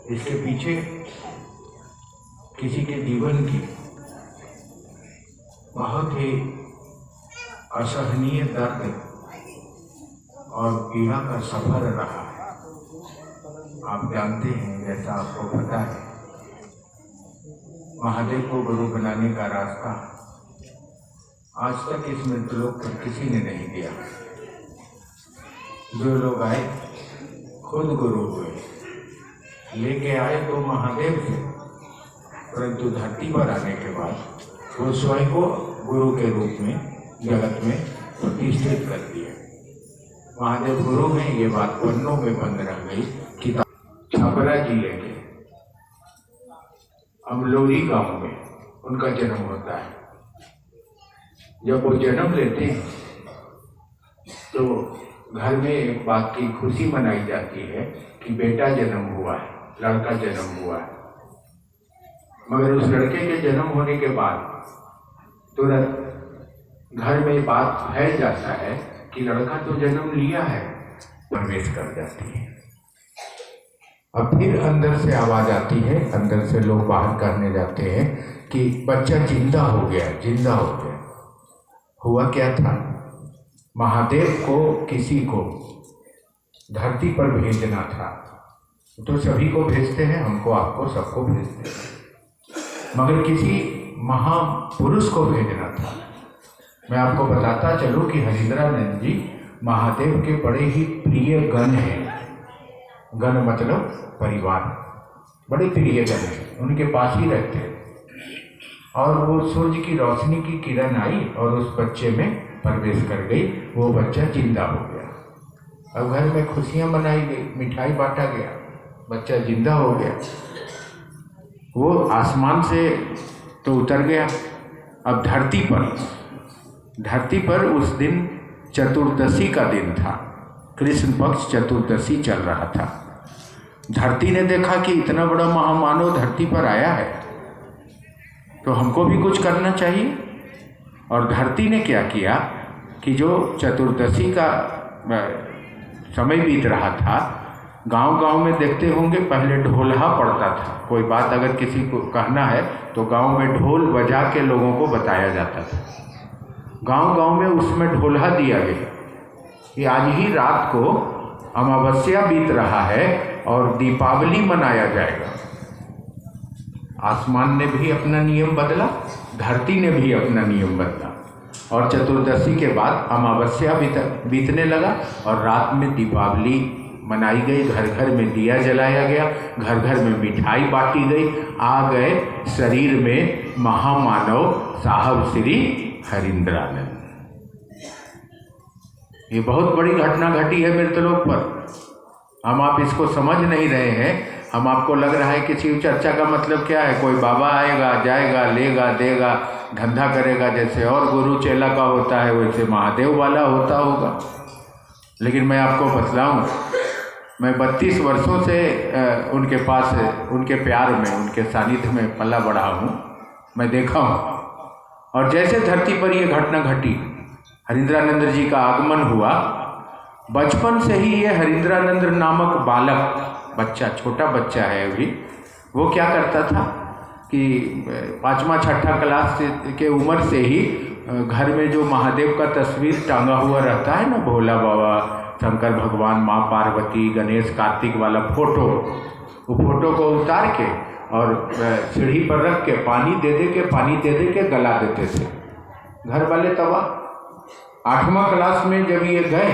इसके पीछे किसी के जीवन की बहुत ही असहनीय दर्द और पीड़ा का सफर रहा है। आप जानते हैं, जैसा आपको पता है, महादेव को गुरु बनाने का रास्ता आज तक इस मृत्युलोक पर किसी ने नहीं दिया। जो लोग आए खुद गुरु हुए, लेके आए तो महादेव से, परंतु धरती पर आने के बाद वो स्वयं को गुरु के रूप में जगत में प्रतिष्ठित कर दिया। महादेव गुरु में ये बात पन्नों में बंद रह गई। किताब छपरा जिले के अमलोरी गांव में उनका जन्म होता है। जब वो जन्म लेते हैं तो घर में एक बात की खुशी मनाई जाती है कि बेटा जन्म हुआ है, लड़का जन्म हुआ है। मगर उस लड़के के जन्म होने के बाद तुरंत घर में बात फैल जाता है कि लड़का तो जन्म लिया है, प्रवेश कर जाती है। अब फिर अंदर से आवाज आती है, अंदर से लोग बाहर करने जाते हैं कि बच्चा जिंदा हो गया, जिंदा हो गया। हुआ क्या था, महादेव को किसी को धरती पर भेजना था, तो सभी को भेजते हैं, हमको आपको सबको भेजते हैं, मगर किसी महापुरुष को भेजना था। मैं आपको बताता चलूं कि हरिंद्रानंद जी महादेव के बड़े ही प्रिय गण हैं। गण मतलब परिवार, बड़े प्रिय गण हैं, उनके पास ही रहते हैं। और वो सूर्य की रोशनी की किरण आई और उस बच्चे में प्रवेश कर गई, वो बच्चा जिंदा हो गया। अब घर में खुशियां मनाई गई, मिठाई बांटा गया, बच्चा जिंदा हो गया। वो आसमान से तो उतर गया। अब धरती पर उस दिन चतुर्दशी का दिन था, कृष्ण पक्ष चतुर्दशी चल रहा था। धरती ने देखा कि इतना बड़ा महामानव धरती पर आया है, तो हमको भी कुछ करना चाहिए। और धरती ने क्या किया कि जो चतुर्दशी का समय बीत रहा था, गांव-गांव में देखते होंगे पहले ढोलहा पड़ता था। कोई बात अगर किसी को कहना है तो गांव में ढोल बजा के लोगों को बताया जाता था। गांव-गांव में उसमें ढोलहा दिया गया कि आज ही रात को अमावस्या बीत रहा है और दीपावली मनाया जाएगा। आसमान ने भी अपना नियम बदला, धरती ने भी अपना नियम बदला, और चतुर्दशी के बाद अमावस्या बीतने लगा और रात में दीपावली मनाई गई। घर घर में दिया जलाया गया, घर घर में मिठाई बांटी गई। आ गए शरीर में महामानव साहब श्री हरिंद्रानंद। ये बहुत बड़ी घटना घटी है मृतलोक पर। हम आप इसको समझ नहीं रहे हैं। हम आपको लग रहा है कि शिव चर्चा का मतलब क्या है, कोई बाबा आएगा, जाएगा, लेगा, देगा, धंधा करेगा। जैसे और गुरु चेला का होता है वैसे महादेव वाला होता होगा। लेकिन मैं आपको बतलाऊं, मैं 32 वर्षों से उनके पास, उनके प्यार में, उनके सानिध्य में पला बढ़ा हूँ। मैं देखा हूँ। और जैसे धरती पर ये घटना घटी, हरिंद्रानंद जी का आगमन हुआ, बचपन से ही ये हरिंद्रानंद नामक बालक, बच्चा, छोटा बच्चा है अभी, वो क्या करता था कि 5वां 6ठा क्लास के उम्र से ही घर में जो महादेव का तस्वीर टांगा हुआ रहता है ना, भोला बाबा, शंकर भगवान, माँ पार्वती, गणेश, कार्तिक वाला फोटो, वो फोटो को उतार के और सीढ़ी पर रख के पानी दे दे के गला देते थे घर वाले। तवा 8वां क्लास में जब ये गए